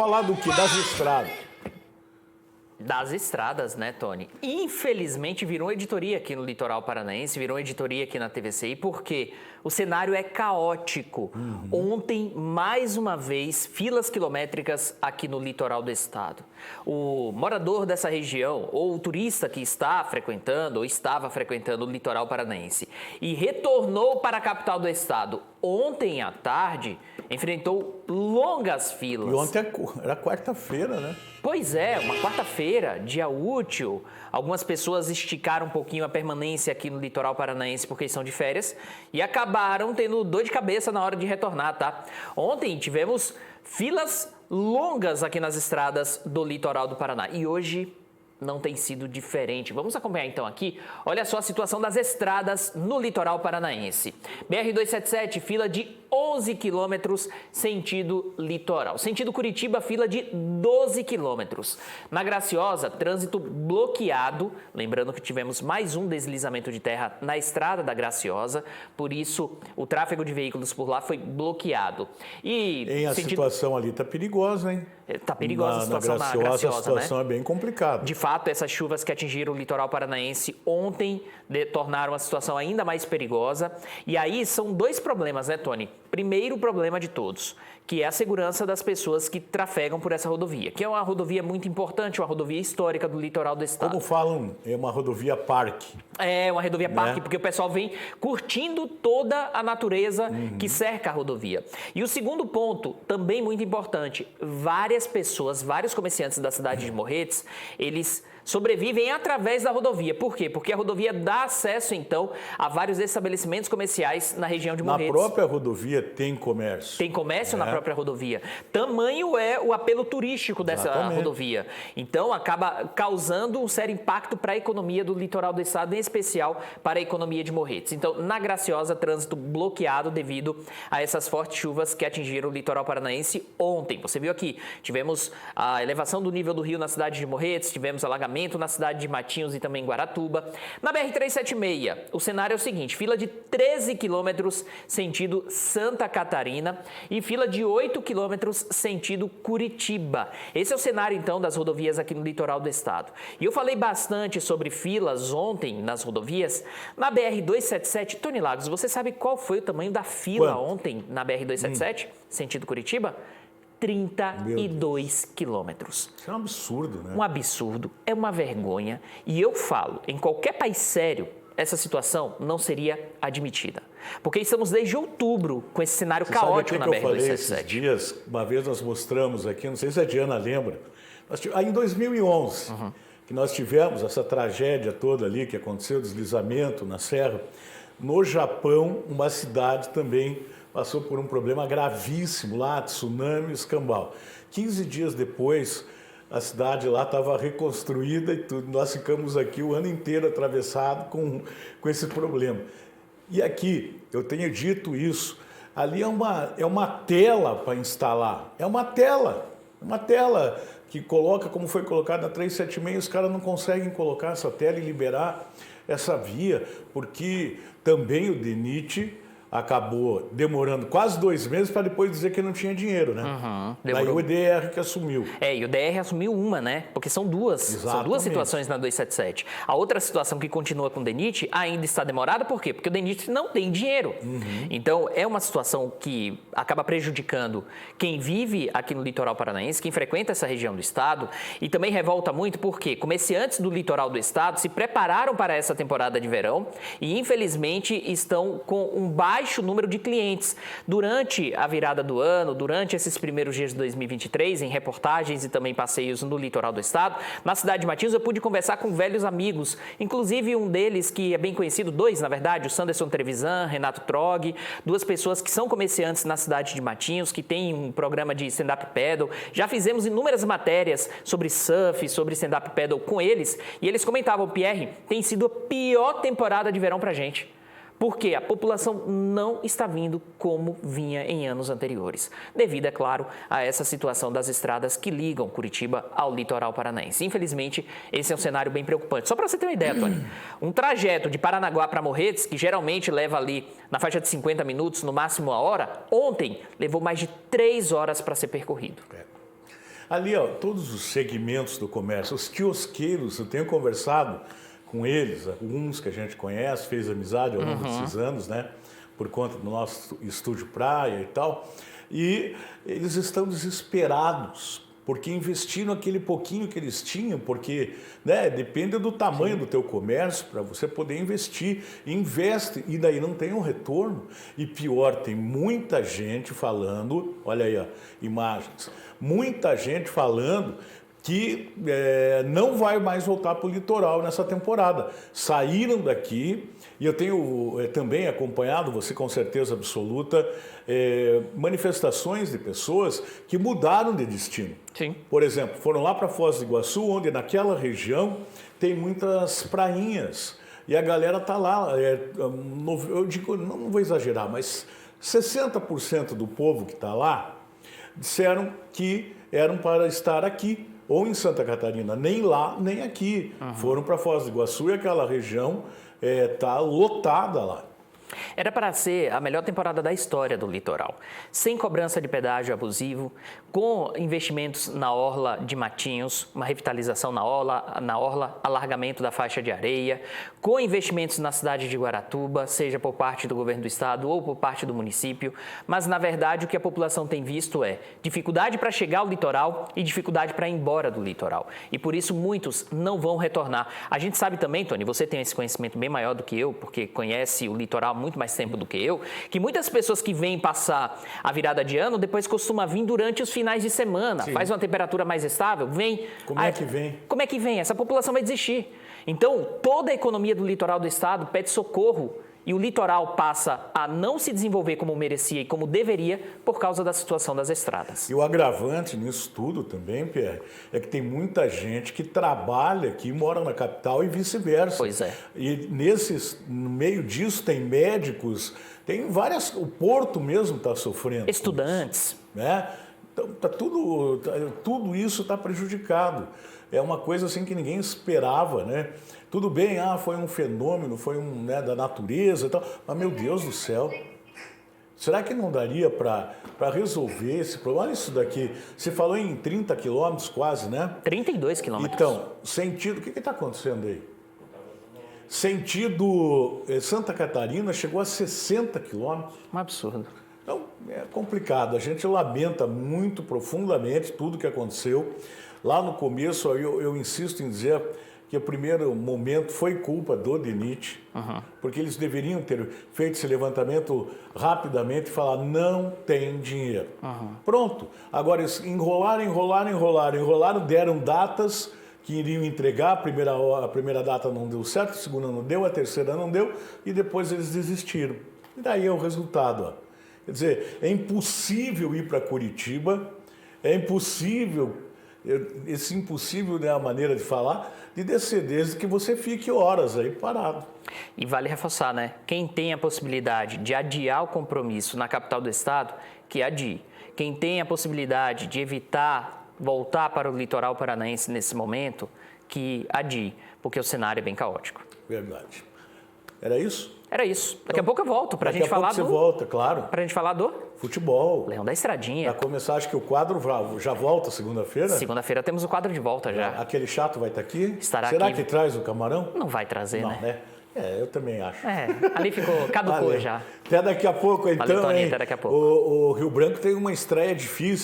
Falar do que? Das estradas. Das estradas, né, Tony? Infelizmente virou editoria aqui no Litoral Paranaense, virou editoria aqui na TVCI, porque o cenário é caótico. Ontem, mais uma vez, filas quilométricas aqui no litoral do estado. O morador dessa região, ou o turista que está frequentando, ou estava frequentando o litoral paranaense, e retornou para a capital do estado ontem à tarde, enfrentou longas filas. E ontem era quarta-feira, né? Pois é, uma quarta-feira, dia útil. Algumas pessoas esticaram um pouquinho a permanência aqui no litoral paranaense porque estão de férias e acabaram tendo dor de cabeça na hora de retornar, tá? Ontem tivemos filas longas aqui nas estradas do litoral do Paraná e hoje não tem sido diferente. Vamos acompanhar então aqui, olha só a situação das estradas no litoral paranaense. BR-277, fila de 11 quilômetros, sentido litoral. Sentido Curitiba, fila de 12 quilômetros. Na Graciosa, trânsito bloqueado. Lembrando que tivemos mais um deslizamento de terra na estrada da Graciosa, por isso o tráfego de veículos por lá foi bloqueado. E a situação ali está perigosa, hein? Está perigosa a situação na Graciosa, a situação, né? É bem complicada. De fato, essas chuvas que atingiram o litoral paranaense ontem tornaram a situação ainda mais perigosa. E aí são dois problemas, né, Tony? Primeiro problema de todos, que é a segurança das pessoas que trafegam por essa rodovia, que é uma rodovia muito importante, uma rodovia histórica do litoral do estado. Como falam, é uma rodovia parque. É uma rodovia parque, né? Porque o pessoal vem curtindo toda a natureza que cerca a rodovia. E o segundo ponto, também muito importante, várias pessoas, vários comerciantes da cidade de Morretes, eles sobrevivem através da rodovia. Por quê? Porque a rodovia dá acesso, então, a vários estabelecimentos comerciais na região de Morretes. Na própria rodovia tem comércio. Tem comércio na própria rodovia. Tamanho é o apelo turístico dessa rodovia. Então, acaba causando um sério impacto para a economia do litoral do estado, em especial para a economia de Morretes. Então, na Graciosa, trânsito bloqueado devido a essas fortes chuvas que atingiram o litoral paranaense ontem. Você viu aqui, tivemos a elevação do nível do rio na cidade de Morretes, tivemos alagamento na cidade de Matinhos e também Guaratuba. Na BR-376, o cenário é o seguinte, fila de 13 quilômetros sentido Santa Catarina e fila de 8 quilômetros sentido Curitiba. Esse é o cenário, então, das rodovias aqui no litoral do estado. E eu falei bastante sobre filas ontem nas rodovias. Na BR-277, Tony Lagos, você sabe qual foi o tamanho da fila ontem na BR-277, sentido Curitiba? 32 quilômetros. Isso é um absurdo, né? Um absurdo, é uma vergonha. E eu falo, em qualquer país sério, essa situação não seria admitida. Porque estamos desde outubro com esse cenário caótico na BR-277. Eu falei esses dias, uma vez nós mostramos aqui, não sei se a Diana lembra, aí em 2011, que nós tivemos essa tragédia toda ali, que aconteceu, deslizamento na serra. No Japão, uma cidade também passou por um problema gravíssimo lá, tsunami, escambau. 15 dias depois, a cidade lá estava reconstruída e tudo. Nós ficamos aqui o ano inteiro atravessado com esse problema. E aqui, eu tenho dito isso, ali é uma tela para instalar. É uma tela que coloca, como foi colocado na 376, os caras não conseguem colocar essa tela e liberar essa via, porque também o DENIT acabou demorando quase 2 meses para depois dizer que não tinha dinheiro, né? Daí o EDR que assumiu. E o DR assumiu uma, né? Porque são duas situações na 277. A outra situação que continua com o DENIT ainda está demorada, por quê? Porque o DENIT não tem dinheiro. Então, é uma situação que acaba prejudicando quem vive aqui no litoral paranaense, quem frequenta essa região do estado, e também revolta muito porque comerciantes do litoral do estado se prepararam para essa temporada de verão e, infelizmente, estão com um baixo número de clientes. Durante a virada do ano, durante esses primeiros dias de 2023, em reportagens e também passeios no litoral do estado, na cidade de Matinhos, eu pude conversar com velhos amigos, inclusive um deles que é bem conhecido, 2 na verdade, o Sanderson Trevisan, Renato Trog, 2 pessoas que são comerciantes na cidade de Matinhos, que têm um programa de stand-up paddle. Já fizemos inúmeras matérias sobre surf, sobre stand-up paddle com eles, e eles comentavam, Pierre, tem sido a pior temporada de verão pra gente. Porque a população não está vindo como vinha em anos anteriores, devido, é claro, a essa situação das estradas que ligam Curitiba ao litoral paranaense. Infelizmente, esse é um cenário bem preocupante. Só para você ter uma ideia, Tony, um trajeto de Paranaguá para Morretes, que geralmente leva ali na faixa de 50 minutos, no máximo 1 hora, ontem levou mais de 3 horas para ser percorrido. Ali, ó, todos os segmentos do comércio, os quiosqueiros, eu tenho conversado com eles, alguns que a gente conhece, fez amizade ao longo desses anos, né? Por conta do nosso estúdio praia e tal. E eles estão desesperados, porque investiram aquele pouquinho que eles tinham, porque, né, depende do tamanho do teu comércio para você poder investir. Investe e daí não tem um retorno. E pior, tem muita gente falando, olha aí, ó, imagens, muita gente falando que não vai mais voltar para o litoral nessa temporada. Saíram daqui, e eu tenho também acompanhado, você com certeza absoluta, manifestações de pessoas que mudaram de destino. Sim. Por exemplo, foram lá para Foz do Iguaçu, onde naquela região tem muitas prainhas, e a galera está lá, eu digo, não vou exagerar, mas 60% do povo que está lá disseram que eram para estar aqui, ou em Santa Catarina, nem lá, nem aqui. Foram para Foz do Iguaçu e aquela região está lotada lá. Era para ser a melhor temporada da história do litoral, sem cobrança de pedágio abusivo, com investimentos na orla de Matinhos, uma revitalização na orla, alargamento da faixa de areia, com investimentos na cidade de Guaratuba, seja por parte do governo do estado ou por parte do município, mas na verdade o que a população tem visto é dificuldade para chegar ao litoral e dificuldade para ir embora do litoral. E por isso muitos não vão retornar. A gente sabe também, Tony, você tem esse conhecimento bem maior do que eu, porque conhece o litoral há muito mais tempo do que eu, que muitas pessoas que vêm passar a virada de ano depois costuma vir durante os finais de semana. Sim. Faz uma temperatura mais estável, vem. Como é que vem? Como é que vem? Essa população vai desistir. Então, toda a economia do litoral do estado pede socorro e o litoral passa a não se desenvolver como merecia e como deveria por causa da situação das estradas. E o agravante nisso tudo também, Pierre, é que tem muita gente que trabalha aqui, mora na capital e vice-versa. Pois é. E no meio disso tem médicos, tem várias, o Porto mesmo está sofrendo. Estudantes. Né? Então, tudo isso está prejudicado. É uma coisa assim que ninguém esperava, né? Tudo bem, foi um fenômeno, foi da natureza e tal, mas meu Deus do céu, será que não daria para resolver esse problema? Olha isso daqui, você falou em 30 quilômetros quase, né? 32 quilômetros. Então, sentido, o que está acontecendo aí? Sentido Santa Catarina chegou a 60 quilômetros. Um absurdo. Então, é complicado, a gente lamenta muito profundamente tudo que aconteceu. Lá no começo, eu insisto em dizer que o primeiro momento foi culpa do DENIT, porque eles deveriam ter feito esse levantamento rapidamente e falar, não tem dinheiro. Pronto. Agora, eles enrolaram, deram datas que iriam entregar, a primeira data não deu certo, a segunda não deu, a terceira não deu, e depois eles desistiram. E daí é o resultado, ó. Quer dizer, é impossível ir para Curitiba, é impossível, esse impossível é a maneira de falar, de descer desde que você fique horas aí parado. E vale reforçar, né? Quem tem a possibilidade de adiar o compromisso na capital do estado, que adie. Quem tem a possibilidade de evitar voltar para o litoral paranaense nesse momento, que adie, porque o cenário é bem caótico. Verdade. Era isso? Era isso. Daqui a pouco eu volto para a gente falar do... Daqui a pouco você volta, claro. Para a gente falar do... Futebol. Leão da Estradinha. Para começar, acho que o quadro já volta segunda-feira? Segunda-feira temos o quadro de volta já. Aquele chato vai estar aqui? Estará Será aqui. Que traz o camarão? Não vai trazer, Não, né? Eu também acho. Ali ficou, caducou já. Até daqui a pouco, então. Valeu, Tony, até daqui a pouco. O Rio Branco tem uma estreia difícil.